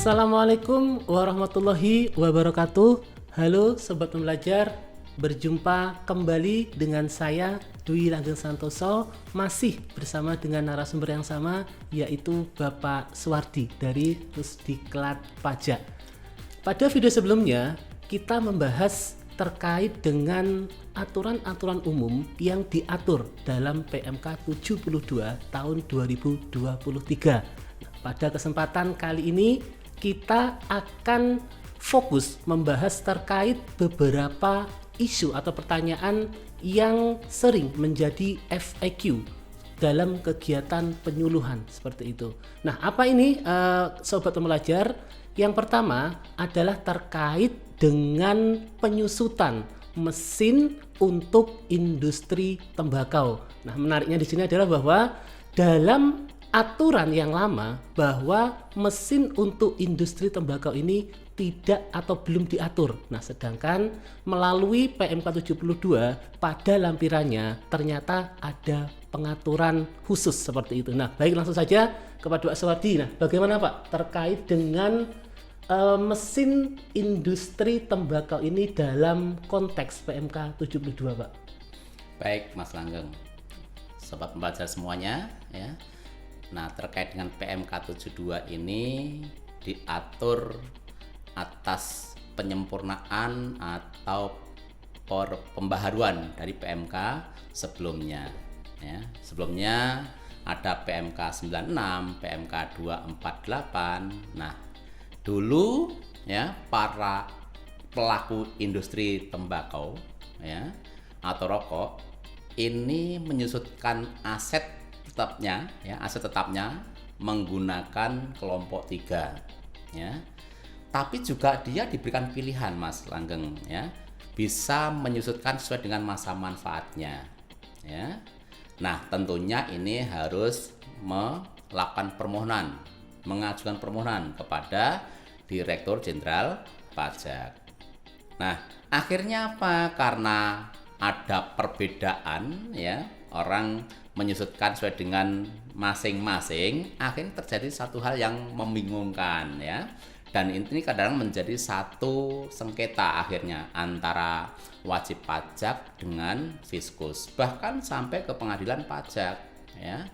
Assalamualaikum warahmatullahi wabarakatuh. Halo Sobat Pembelajar, berjumpa kembali dengan saya Dwi Langgeng Santoso, masih bersama dengan narasumber yang sama, yaitu Bapak Suwardi dari Pusdiklat Pajak. Pada video sebelumnya kita membahas terkait dengan aturan-aturan umum yang diatur dalam PMK 72 tahun 2023. Pada kesempatan kali ini kita akan fokus membahas terkait beberapa isu atau pertanyaan yang sering menjadi FAQ dalam kegiatan penyuluhan seperti itu. Nah, apa ini Sobat Pembelajar? Yang pertama adalah terkait dengan penyusutan mesin untuk industri tembakau. Nah, menariknya di sini adalah bahwa dalam aturan yang lama bahwa mesin untuk industri tembakau ini tidak atau belum diatur. Nah, sedangkan melalui PMK 72 pada lampirannya ternyata ada pengaturan khusus seperti itu. Nah, baik, langsung saja kepada Pak Suwardi. Nah, bagaimana Pak terkait dengan mesin industri tembakau ini dalam konteks PMK 72, Pak? Baik, Mas Langgeng. Sobat pembelajar semuanya, ya. Nah, terkait dengan PMK 72 ini diatur atas penyempurnaan atau pembaharuan dari PMK sebelumnya. Ya. Sebelumnya ada PMK 96, PMK 248. Nah, dulu ya para pelaku industri tembakau ya atau rokok ini menyusutkan aset tetapnya menggunakan kelompok 3 ya. Tapi juga dia diberikan pilihan, Mas Langgeng, ya. Bisa menyusutkan sesuai dengan masa manfaatnya ya. Nah, tentunya ini harus mengajukan permohonan kepada Direktur Jenderal Pajak. Nah, akhirnya apa? Karena ada perbedaan ya, orang menyusutkan sesuai dengan masing-masing, akhirnya terjadi satu hal yang membingungkan ya. Dan ini kadang menjadi satu sengketa akhirnya antara wajib pajak dengan fiskus, bahkan sampai ke pengadilan pajak ya.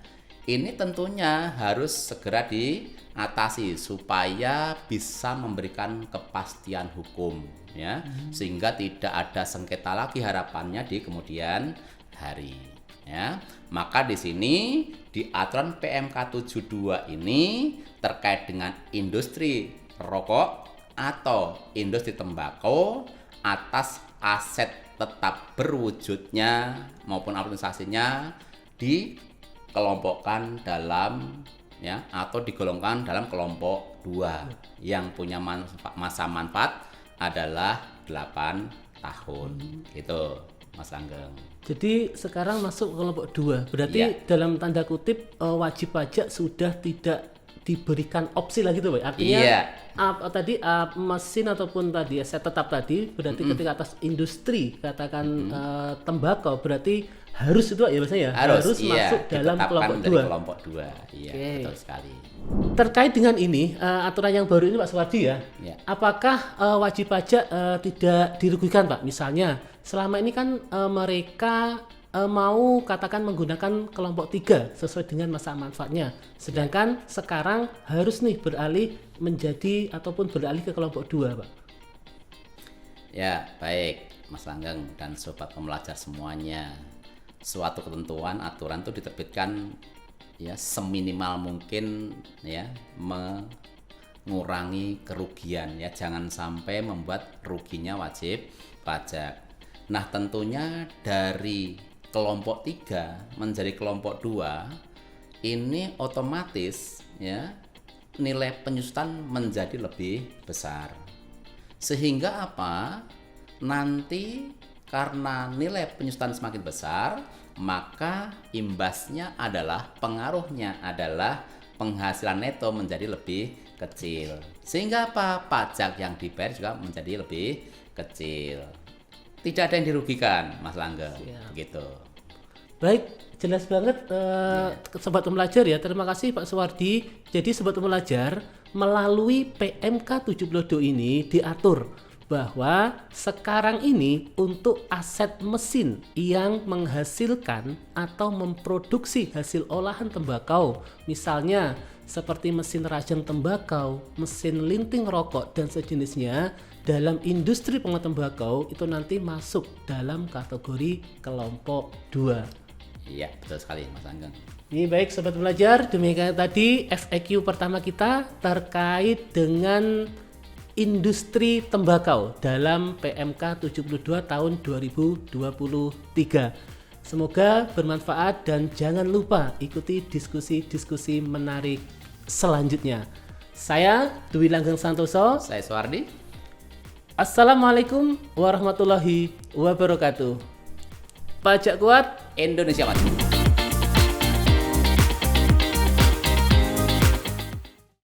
Ini tentunya harus segera diatasi supaya bisa memberikan kepastian hukum ya, sehingga tidak ada sengketa lagi harapannya di kemudian hari. Ya, maka di sini di aturan PMK 72 ini terkait dengan industri rokok atau industri tembakau atas aset tetap berwujudnya maupun organisasinya dikelompokkan dalam ya atau digolongkan dalam kelompok 2 yang punya masa manfaat adalah 8 tahun. Gitu, Mas Langgeng. Jadi sekarang masuk ke kelompok 2. Berarti dalam tanda kutip wajib pajak sudah tidak diberikan opsi lagi tuh, Pak. Artinya tadi mesin ataupun tadi aset tetap tadi berarti ketika atas industri katakan tembakau berarti harus itu ya biasanya harus masuk dalam kelompok 2. Kelompok 2. Iya, betul sekali. Terkait dengan ini aturan yang baru ini Pak Suwardi ya. Apakah wajib pajak tidak dirugikan, Pak? Misalnya selama ini kan mereka mau katakan menggunakan kelompok 3 sesuai dengan masa manfaatnya. Sedangkan sekarang harus nih beralih menjadi ataupun beralih ke kelompok 2, Pak. Ya, baik Mas Langgeng dan sobat pembelajar semuanya. Suatu ketentuan aturan itu diterbitkan ya seminimal mungkin ya mengurangi kerugian ya, jangan sampai membuat ruginya wajib pajak. Nah, tentunya dari kelompok 3 menjadi kelompok 2 ini otomatis ya nilai penyusutan menjadi lebih besar. Sehingga apa? Nanti karena nilai penyusutan semakin besar, maka imbasnya adalah pengaruhnya adalah penghasilan neto menjadi lebih kecil. Sehingga apa? Pajak yang dibayar juga menjadi lebih kecil. Tidak ada yang dirugikan, Mas Langgeng. Gitu. Baik, jelas banget Sobat Pembelajar ya. Terima kasih Pak Suwardi. Jadi Sobat Pembelajar, Melalui PMK 72 ini diatur bahwa sekarang ini untuk aset mesin yang menghasilkan atau memproduksi hasil olahan tembakau, misalnya seperti mesin rajang tembakau, mesin linting rokok dan sejenisnya, dalam industri pengolahan tembakau itu nanti masuk dalam kategori kelompok 2. Iya, betul sekali Mas Anggeng. Ini baik sobat belajar, demikian tadi FAQ pertama kita terkait dengan industri tembakau dalam PMK 72 tahun 2023. Semoga bermanfaat dan jangan lupa ikuti diskusi-diskusi menarik selanjutnya. Saya Dwi Langgeng Santoso. Saya Suwardi. Assalamualaikum warahmatullahi wabarakatuh. Pajak kuat Indonesia Maju.